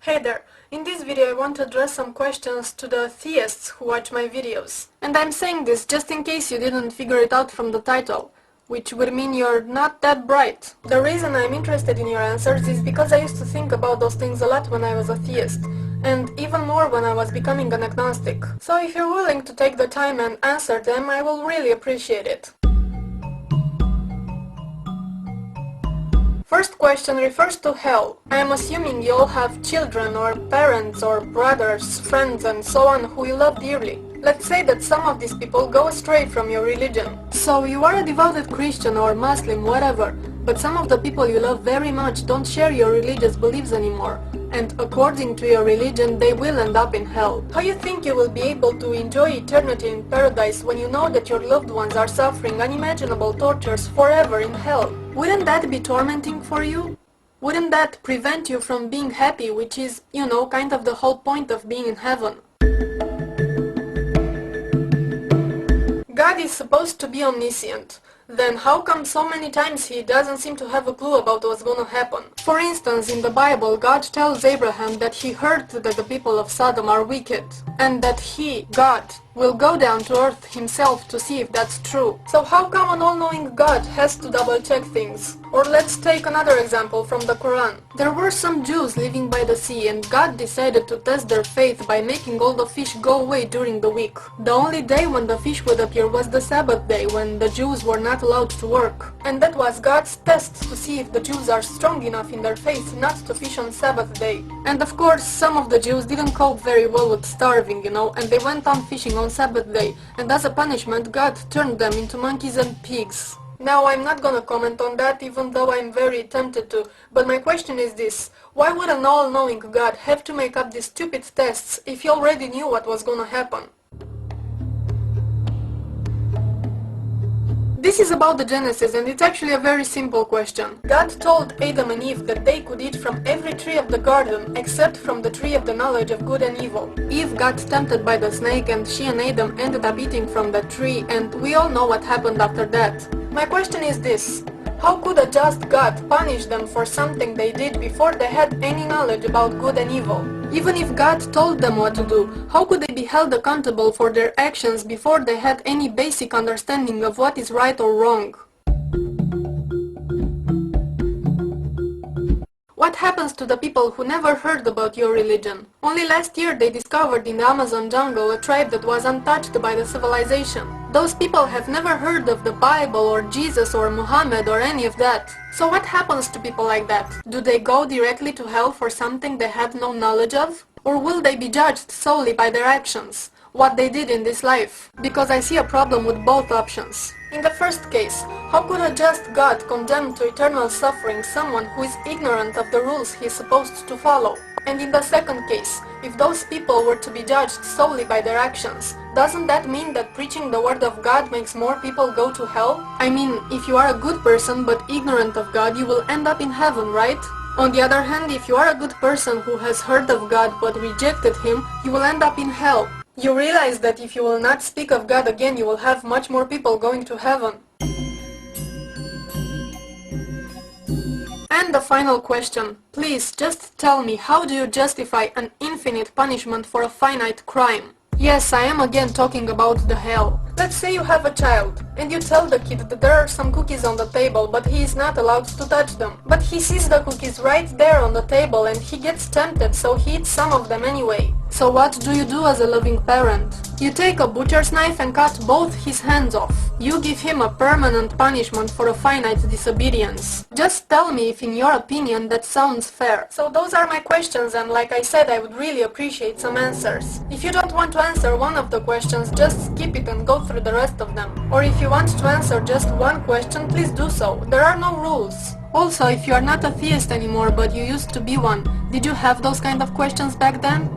Hey there! In this video I want to address some questions to the theists who watch my videos. And I'm saying this just in case you didn't figure it out from the title, which would mean you're not that bright. The reason I'm interested in your answers is because I used to think about those things a lot when I was a theist, and even more when I was becoming an agnostic. So if you're willing to take the time and answer them, I will really appreciate it. First question refers to hell. I am assuming you all have children or parents or brothers, friends and so on who you love dearly. Let's say that some of these people go astray from your religion. So you are a devoted Christian or Muslim, whatever, but some of the people you love very much don't share your religious beliefs anymore, and according to your religion they will end up in hell. How you think you will be able to enjoy eternity in paradise when you know that your loved ones are suffering unimaginable tortures forever in hell? Wouldn't that be tormenting for you? Wouldn't that prevent you from being happy, which is, kind of the whole point of being in heaven? God is supposed to be omniscient. Then how come so many times he doesn't seem to have a clue about what's gonna happen? For instance, in the Bible, God tells Abraham that he heard that the people of Sodom are wicked, and that he, God, will go down to earth himself to see if that's true. So how come an all-knowing God has to double-check things? Or let's take another example from the Quran. There were some Jews living by the sea, and God decided to test their faith by making all the fish go away during the week. The only day when the fish would appear was the Sabbath day, when the Jews were not allowed to work. And that was God's test to see if the Jews are strong enough in their faith not to fish on Sabbath day. And of course, some of the Jews didn't cope very well with starving, and they went on fishing on Sabbath day, and as a punishment, God turned them into monkeys and pigs. Now, I'm not gonna comment on that, even though I'm very tempted to, but my question is this: why would an all-knowing God have to make up these stupid tests if he already knew what was gonna happen? This is about the Genesis, and it's actually a very simple question. God told Adam and Eve that they could eat from every tree of the garden except from the tree of the knowledge of good and evil. Eve got tempted by the snake, and she and Adam ended up eating from that tree, and we all know what happened after that. My question is this: how could a just God punish them for something they did before they had any knowledge about good and evil? Even if God told them what to do, how could they be held accountable for their actions before they had any basic understanding of what is right or wrong? What happens to the people who never heard about your religion? Only last year they discovered in the Amazon jungle a tribe that was untouched by the civilization. Those people have never heard of the Bible or Jesus or Muhammad or any of that. So what happens to people like that? Do they go directly to hell for something they had no knowledge of? Or will they be judged solely by their actions, what they did in this life? Because I see a problem with both options. In the first case, how could a just God condemn to eternal suffering someone who is ignorant of the rules he is supposed to follow? And in the second case, if those people were to be judged solely by their actions, doesn't that mean that preaching the word of God makes more people go to hell? I mean, if you are a good person but ignorant of God, you will end up in heaven, right? On the other hand, if you are a good person who has heard of God but rejected him, you will end up in hell. You realize that if you will not speak of God again, you will have much more people going to heaven. And the final question. Please, just tell me, how do you justify an infinite punishment for a finite crime? Yes, I am again talking about the hell. Let's say you have a child, and you tell the kid that there are some cookies on the table, but he is not allowed to touch them. But he sees the cookies right there on the table, and he gets tempted, so he eats some of them anyway. So what do you do as a loving parent? You take a butcher's knife and cut both his hands off. You give him a permanent punishment for a finite disobedience. Just tell me if in your opinion that sounds fair. So those are my questions, and like I said, I would really appreciate some answers. If you don't want to answer one of the questions, just skip it and go through the rest of them. Or if you want to answer just one question, please do so. There are no rules. Also, if you are not a theist anymore but you used to be one, did you have those kind of questions back then?